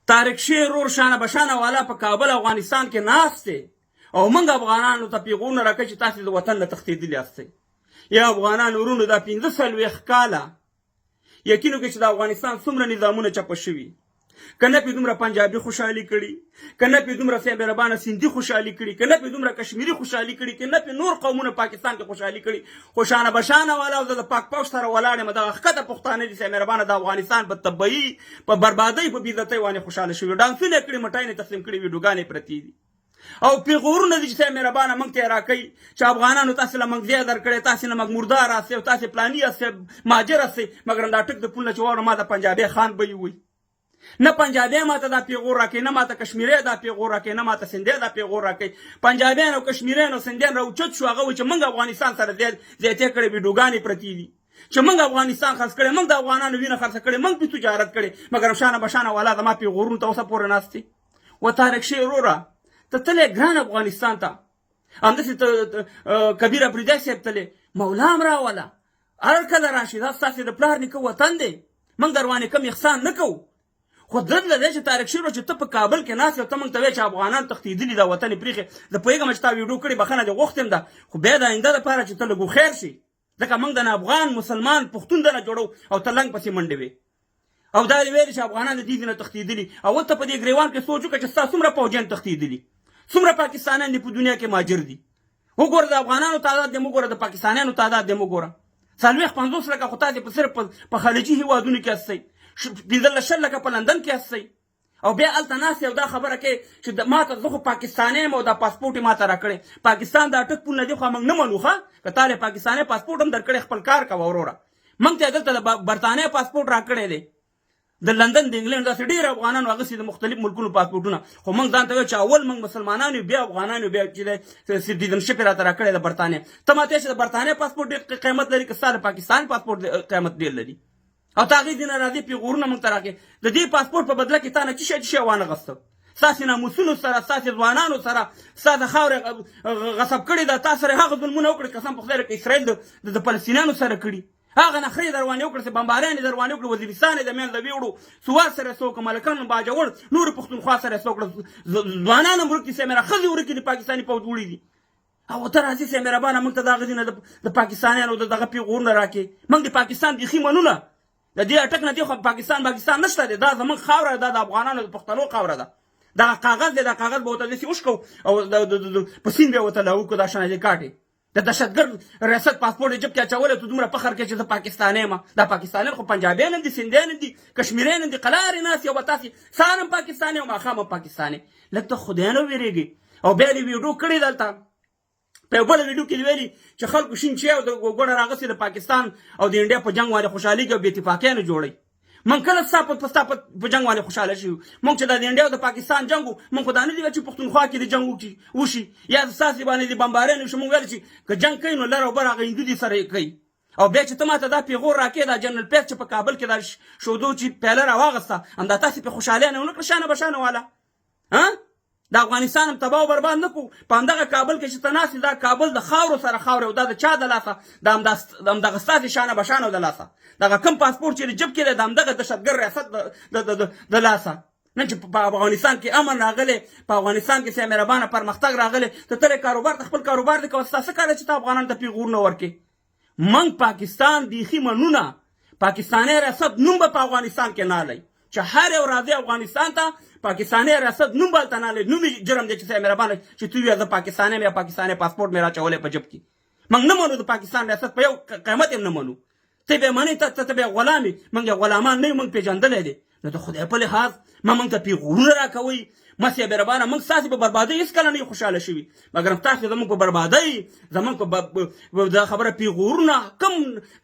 طارق شیر ورور شانه بشانه والا په کابل افغانستان کې ناست دی او موږ افغانانو ته پیغورونه راکوي چې تاسې د وطن نه تښتېدلي یاستئ. یا افغانان ورونو دا 45 کاله یقین وکړئ چې د افغانستان څومره نظامونه چپه شوي، که نه پې دومره پنجابي خوشحالي کړي، که نه پې دومره سیب مهربانه سندي خوشحالي کړي، که نه پې دومره کشمیري خوشحالي کړي، که نه پې نور قومونه پاکستان کې خوشحالي کړي. خو شانه بشانه والا او زه د پاک پوش سره ولاړ یم، دغه ښکته پښتانه دي سیب مهربانه د افغانستان په تبعي په بربادۍ په بېعزتۍ باندې خوشحاله شوي، ډانسونه یې کړي، مټاینې تقسیم کړي، ویډیوګانې پرتې دي او پیغورونه دي چې سیب مهربانه موږ ته یې راکوي چې افغانانو تاسې له موږ ځای درکړی، تاسې نه موږ مردار هستئ او تاسې پلاني هستئ، مهاجر هستئ. مګر همدا ټک د پول نه چې واوره ما د پنجابي خان به یې وي، نه پنجابی ماته دا پیغور راکوي، نه ماته کشمیری دا پیغور راکوي، نه ماته سندی دا پیغور راکوي. پنجابیان او کشمیریان او سندیان راوچت شو، هغه وایي چې موږ افغانستان سره زیاتې کړې، ویډیوګانې پرتې دي چې موږ افغانستان خرڅ کړی، موږ د افغانانو وینه خرڅه کړې، موږ پې تجارت کړی. مګر شانه بشانه والا زما پیغورونو ته اوسه پورې ناست دی. و طارق شیر وروره ته تللی ګران افغانستان ته، همداسې ته کبیر افریدی صاحب تللی، مولا هم راوله، هر کله راشي، دا ستاسې د پلار نیکه وطن دی، موږ در باندې کم احسان نه کوو. خو دلته دی چې طارق شیر چې ته په کابل کې ناست یې او ته موږ ته وایې چې افغانان تښتېدلي دا وطن یې پرېښی. زه پوهېږم چې تا ویډیو کړې، بښنه دې غوښتم ده، خو بیا د آینده دپاره چې ته لږ هوښیار شي، ځکه موږ د نه افغان مسلمان پښتون د نه جوړو او ته لنګ پسې منډې وې او دا دې ویلې چې افغانان د دې ځای نه تښتېدلي. او ته په دې ګریوان کې سوچ وکړه چې ستا څومره پوځیان تښتېدلي، څومره پاکستانیان دي په دنیا کې مهاجر دي. وګوره د افغانانو تعداد دې وګوره، د پاکستانیانو تعداد دې وګوره، 40-50 لکه، خو تاسې په صرف په خلیجي هېوادونو کې هستئ، 15 لکه په لندن کې هستئ او بیا هلته ناست او دا خبره کوي چې ما ته زه خو پاکستانی یم او دا پاسپورټ یې ما ته راکړی. پاکستان دا ټک پول نه دی، خو موږ نه منو ښه، که تا له پاکستانی پاسپورټ هم درکړی خپل کار کوه وروره. موږ ته یې دلته د برطانیې پاسپورټ راکړی دی، د لندن د انګلینډ داسې ډېر افغانانو اخیستي د مختلف ملکونو پاسپورټونه، خو موږ ځان ته وایو چې اول موږ مسلمانان یو، بیا افغانان یو، بیا چې دی سټیزنشپ یې راته راکړی د برطانیې. ته ماته چې د برطانیې پاسپورټ ډېر قیمت لري که ستا د پاکستان پاسپورټ قیمت ډېر لري او ته هغې ځینې راځي پیغورونه موږ ته راکوي. د دې پاسپورټ په بدله کې تا نه څه شی وانغسته، ستاسې ناموسونو سره، ستاسې ځوانانو سره، ستا د خاورې غصب کړې ده، تا سره هغه ظلمونه وکړي قسم په خدای لکه اسرائیل د فلسطینیانو سره کړي، هغه نخرې در باندې وکړه، بمباریان یې در باندې وکړه، وزیرستان یې د میندې ویوړو، سوات سره یې څه وکړه، ملکان باجوړ نورو پښتونخوا سره یې څه وکړه، ځوانان هم ورک دي، سیمره ښځې ورکې دي، پاکستاني پوځ وړي دي. او ته راځې سیمې ربانه موږ ته دغه ځینې د پاکستانیانو د دغه پیغورونه راکړې. موږ د پاکستان بیخي منو نه، د دې اټک نه دی خو پاکستان نشته دی، دا زموږ خاوره ده، دا د افغانانو د پښتنو خاوره ده. دغه کاغذ دی، دا کاغذ به ورته داسې وشکو او په سیند به یې ورته لاهو کړو، دا شانې کاټې د دهشتګرد ریاست پاسپورټ یې جب کې اچولی، ته دومره فخر کوې چې زه پاکستانی یم. دا پاکستانیان خو پنجابیان هم دي، سندیان هم دي، کشمیریان هم دي، قلارې ناست یو به تاسې سهار هم پاکستانی او ماښام هم پاکستانی. لږ ته خدای نه وېرېږي. او بیا دې ویډیو کړې دلته په یو بله ویډیو کې دې ویلي چې خلکو شین چای او د ګوډه راغستې د پاکستان او د انډیا په جنګ باندې خوشحالي کوي او بې اتفاقیانو جوړوي. موږ کله ستا په جنګ باندې خوشحاله شوي؟ موږ چې دا د انډیا او د پاکستان جنګ و، موږ خو دا نه دي ویل چې پښتونخوا کې د جنګ وشي یا ستاسې باندې د بمباریان وشي. موږ ویل چې که جنګ کوي نو لر او بر هغه هندو دي سره یې کوي. او بیا چې ته ماته دا پیغور راکړې، دا جنرال پیک چې په کابل کې دا شودو چې پیاله راواغسته، همدا تاسې پې خوشحالیانې ونه کړه شانه بشانه والا. د افغانستان هم تباه او برباد نه کړو. په همدغه کابل کې چې ته ناست یې، دا کابل د خاورو سره خاورې او دا د چا د لاسه؟ د همدغه ستاسې شانه بشانو د لاسه. دغه کوم پاسپورټ چې د جب کې دی د همدغه دهشتګرد ریاست د لاسه. نن چې په افغانستان کې امن راغلی، په افغانستان کې سیمې ربانه پرمختګ راغلی، ته تلې کاروبار ته خپل کاروبار دې کوه، ستا څه کار دی چې ته افغانانو ته پیغورونه ورکړې؟ موږ پاکستان بیخي منو نه، پاکستانی ریاست نوم به په افغانستان کې نه لای چې هر یو راځي افغانستان ته پاکستانی ریاست نوم به هلته نه لای. نوم یې جرم دی چې سیمې ربانه چې تو وایې زه پاکستانی یم یا پاکستانی پاسپورټ مې راچولی په جب کې. موږ نه منو د پاکستان ریاست په یو قیمت یې نه منو. ته به منې، ته به غلام یې، موږ یې غلامان نه یو، موږ پېژندلی دی. نو د خدای په لحاظ موږ ته پیغورونه راکوئ. مسیح مهربانه موږ ستاسې په بربادۍ هېڅکله نه یو خوشحاله شوي، مګر تاسې زموږ په بربادۍ، زموږ په دا خبره پیغورونه،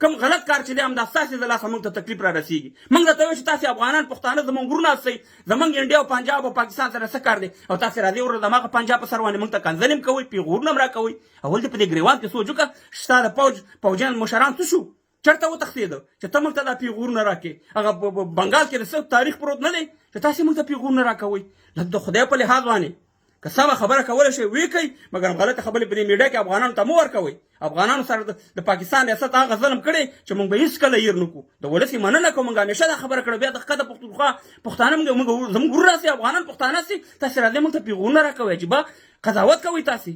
کم غلط کار چې دی همدا ستاسې د لاسه موږ ته تکلیف را رسېږي. موږ درته وایو چې تاسې افغانان پښتانه زموږ ورونه هستئ، زموږ انډیا او پنجاب او پاکستان سره څه کار دی؟ او تاسې راځئ ورور د هماغه پنجاب په سر باندې موږ ته کنځلې هم کوئ، پیغورونه هم راکوئ. اول دې په دې ګریوان کې سوچ وکړه چې ستا د پوځیان مشران څه شو؟ چېرته وتښتېده چې ته موږ ته دا پیغورونه راکړې؟ هغه بنګال کې د څه تاریخ پروت نه دی چې تاسې موږ ته پیغورونه راکوئ؟ لږ د خدای په لحاظ باندې که سمه خبره کولی شئ ویې کوئ، مګر غلطه خبرې په دې میډیا کې افغانانو ته مه ورکوئ. افغانانو سره د پاکستان ریاست هغه ظلم کړی چې موږ به هېڅکله هېر نه کړو. د ولس یې مننه کوو، موږ همیشه دا خبره کړې. بیا د ښکته پښتونخوا پښتانه زموږ ورور راسي، افغانان پښتانه سي، تاسې راځئ موږ ته پیغامونه راکوئ، عجیبه قضاوت کوئ تاسې.